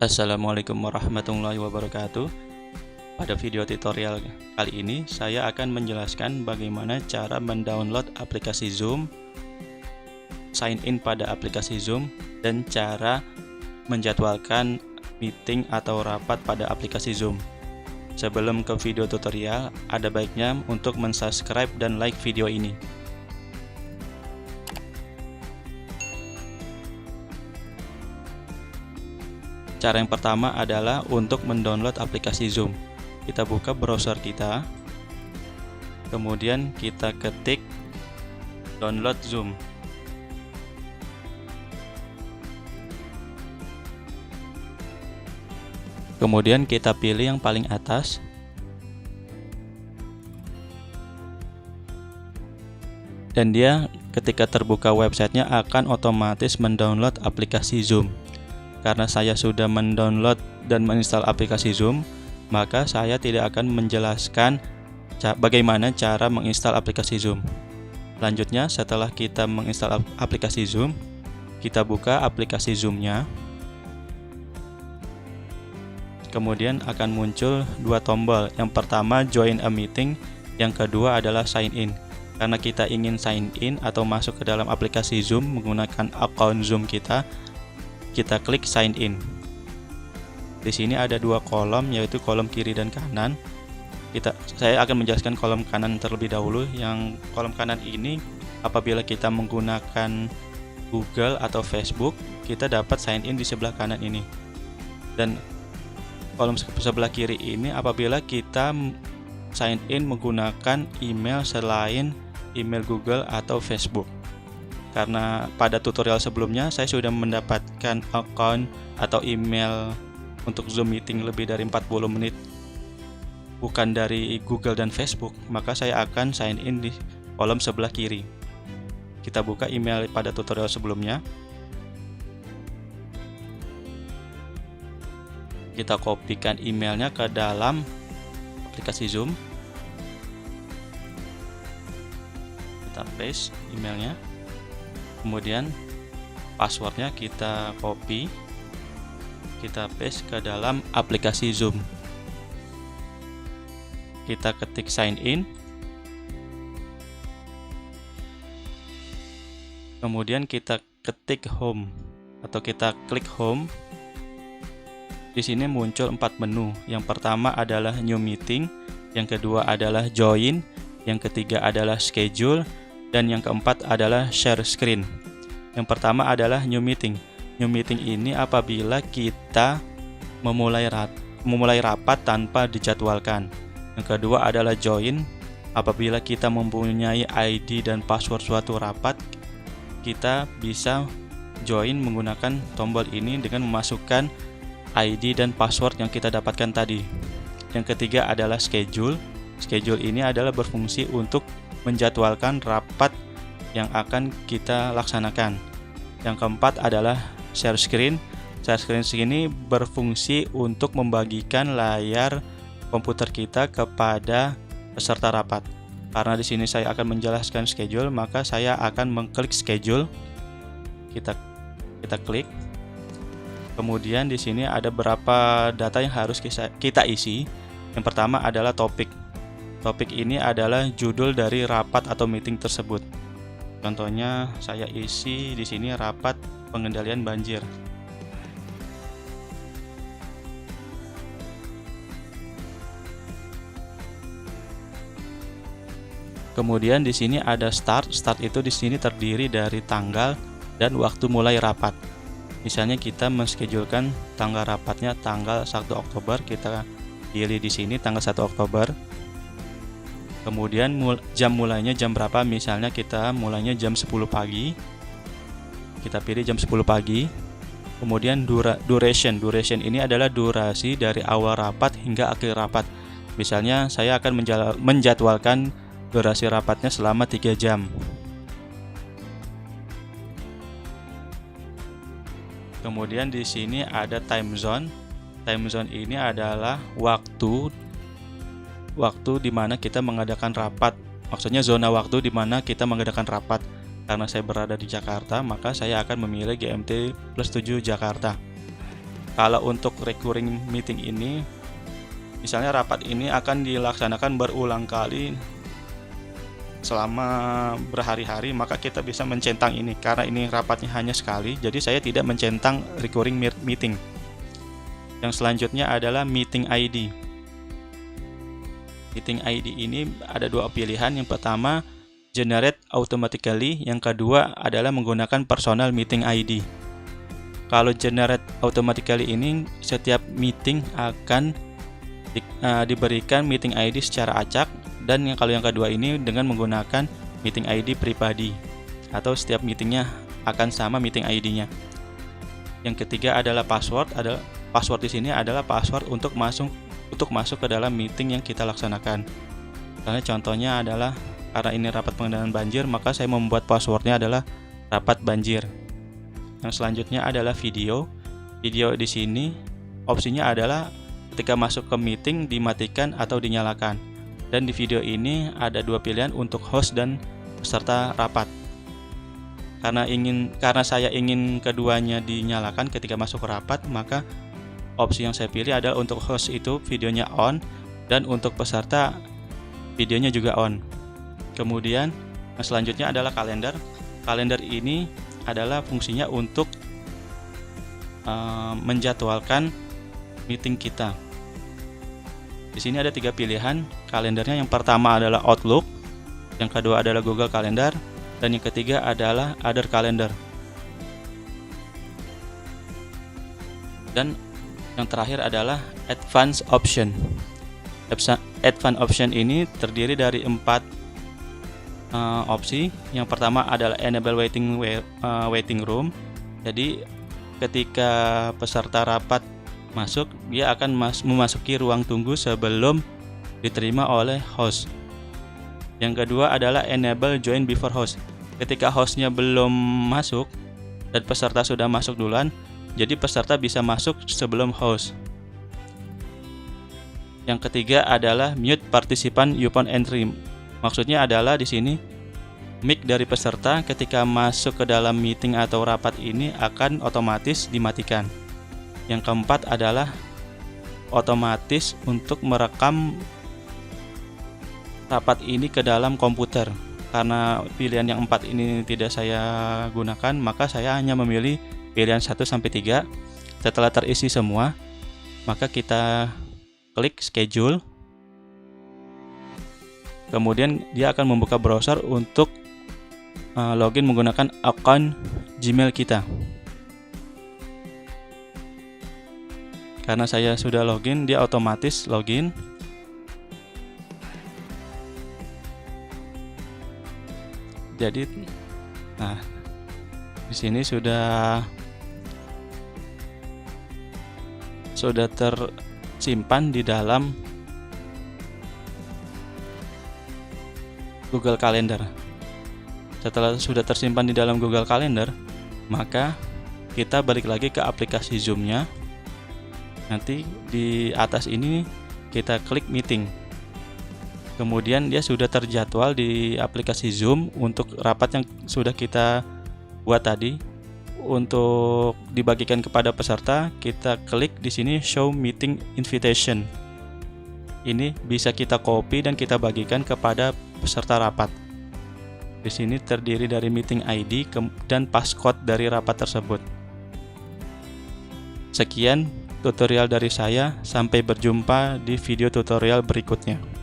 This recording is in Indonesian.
Assalamualaikum warahmatullahi wabarakatuh. Pada video tutorial kali ini saya akan menjelaskan bagaimana cara mendownload aplikasi Zoom, sign in pada aplikasi Zoom, dan cara menjadwalkan meeting atau rapat pada aplikasi Zoom. Sebelum ke video tutorial, ada baiknya untuk mensubscribe dan like video ini. Cara yang pertama adalah untuk mendownload aplikasi Zoom. Kita buka browser kita, kemudian kita ketik download Zoom. Kemudian kita pilih yang paling atas. Dan dia ketika terbuka websitenya akan otomatis mendownload aplikasi Zoom. Karena saya sudah mendownload dan menginstal aplikasi Zoom, maka saya tidak akan menjelaskan bagaimana cara menginstal aplikasi Zoom. Selanjutnya, setelah kita menginstal aplikasi Zoom, kita buka aplikasi Zoom-nya. Kemudian akan muncul dua tombol. Yang pertama join a meeting, yang kedua adalah sign in. Karena kita ingin sign in atau masuk ke dalam aplikasi Zoom menggunakan akun Zoom kita klik sign in. Di sini ada dua kolom, yaitu kolom kiri dan kanan. Saya akan menjelaskan kolom kanan terlebih dahulu. Yang kolom kanan ini apabila kita menggunakan Google atau Facebook, kita dapat sign in di sebelah kanan ini. Dan kolom sebelah kiri ini apabila kita sign in menggunakan email selain email Google atau Facebook. Karena pada tutorial sebelumnya saya sudah mendapatkan akun atau email untuk Zoom meeting lebih dari 40 menit bukan dari Google dan Facebook, maka saya akan sign in di kolom sebelah kiri. Kita buka email pada tutorial sebelumnya. Kita kopikan emailnya ke dalam aplikasi Zoom. Kita paste emailnya. Kemudian passwordnya kita copy, kita paste ke dalam aplikasi Zoom. Kita ketik sign in. Kemudian kita ketik home atau kita klik home. Di sini muncul 4 menu. Yang pertama adalah new meeting, yang kedua adalah join, yang ketiga adalah schedule, dan yang keempat adalah share screen. Yang pertama adalah new meeting. New meeting ini apabila kita memulai rapat tanpa dijadwalkan. Yang kedua adalah join. Apabila kita mempunyai ID dan password suatu rapat, kita bisa join menggunakan tombol ini dengan memasukkan ID dan password yang kita dapatkan tadi. Yang ketiga adalah schedule. Schedule ini adalah berfungsi untuk menjadwalkan rapat yang akan kita laksanakan. Yang keempat adalah share screen. Share screen ini berfungsi untuk membagikan layar komputer kita kepada peserta rapat. Karena di sini saya akan menjelaskan schedule, maka saya akan mengklik schedule. Kita klik. Kemudian di sini ada beberapa data yang harus kita isi. Yang pertama adalah topik. Topik ini adalah judul dari rapat atau meeting tersebut. Contohnya saya isi di sini rapat pengendalian banjir. Kemudian di sini ada start. Start itu di sini terdiri dari tanggal dan waktu mulai rapat. Misalnya kita menschedulkan tanggal rapatnya tanggal 1 Oktober, kita pilih di sini tanggal 1 Oktober. Kemudian jam mulainya jam berapa, misalnya kita mulainya jam 10 pagi. Kita pilih jam 10 pagi. Kemudian duration ini adalah durasi dari awal rapat hingga akhir rapat. Misalnya saya akan menjadwalkan durasi rapatnya selama 3 jam. Kemudian di sini ada time zone. Time zone ini adalah waktu di mana kita mengadakan rapat. Maksudnya zona waktu di mana kita mengadakan rapat. Karena saya berada di Jakarta, maka saya akan memilih GMT+7 Jakarta. Kalau untuk recurring meeting ini, misalnya rapat ini akan dilaksanakan berulang kali selama berhari-hari, maka kita bisa mencentang ini. Karena ini rapatnya hanya sekali, jadi saya tidak mencentang recurring meeting. Yang selanjutnya adalah meeting ID. Meeting ID ini ada dua pilihan. Yang pertama, generate automatically. Yang kedua adalah menggunakan personal meeting ID. Kalau generate automatically ini, setiap meeting akan diberikan meeting ID secara acak, dan kalau yang kedua ini dengan menggunakan meeting ID pribadi, atau setiap meetingnya akan sama meeting ID-nya. Yang ketiga adalah password. Password di sini adalah password untuk masuk ke dalam meeting yang kita laksanakan. Karena contohnya adalah karena ini rapat pengendalian banjir, maka saya membuat passwordnya adalah rapat banjir. Yang selanjutnya adalah video. Video di sini opsinya adalah ketika masuk ke meeting dimatikan atau dinyalakan. Dan di video ini ada dua pilihan untuk host dan peserta rapat. Karena saya ingin keduanya dinyalakan ketika masuk ke rapat, maka opsi yang saya pilih adalah untuk host itu videonya on, dan untuk peserta videonya juga on. Kemudian yang selanjutnya adalah kalender. Kalender ini adalah fungsinya untuk menjadwalkan meeting kita. Di sini ada 3 pilihan kalendernya. Yang pertama adalah Outlook, yang kedua adalah Google Calendar, dan yang ketiga adalah Other Calendar. Dan yang terakhir adalah Advanced Option. Advanced Option ini terdiri dari 4 opsi. Yang pertama adalah Enable Waiting Room. Jadi ketika peserta rapat masuk, dia akan memasuki ruang tunggu sebelum diterima oleh host. Yang kedua adalah Enable Join Before Host. Ketika hostnya belum masuk dan peserta sudah masuk duluan, jadi peserta bisa masuk sebelum host. Yang ketiga adalah Mute Participant Upon Entry. Maksudnya adalah di sini mic dari peserta ketika masuk ke dalam meeting atau rapat ini akan otomatis dimatikan. Yang keempat adalah otomatis untuk merekam rapat ini ke dalam komputer. Karena pilihan yang 4 ini tidak saya gunakan, maka saya hanya memilih pilihan 1-3. Setelah terisi semua, maka kita klik schedule. Kemudian dia akan membuka browser untuk login menggunakan akun Gmail kita. Karena saya sudah login, dia otomatis login. Jadi, di sini sudah tersimpan di dalam Google Calendar. Setelah sudah tersimpan di dalam Google Calendar, maka kita balik lagi ke aplikasi Zoom-nya. Nanti di atas ini kita klik meeting. Kemudian dia sudah terjadwal di aplikasi Zoom untuk rapat yang sudah kita buat tadi. Untuk dibagikan kepada peserta, kita klik di sini Show Meeting Invitation. Ini bisa kita copy dan kita bagikan kepada peserta rapat. Di sini terdiri dari meeting ID dan passcode dari rapat tersebut. Sekian tutorial dari saya, sampai berjumpa di video tutorial berikutnya.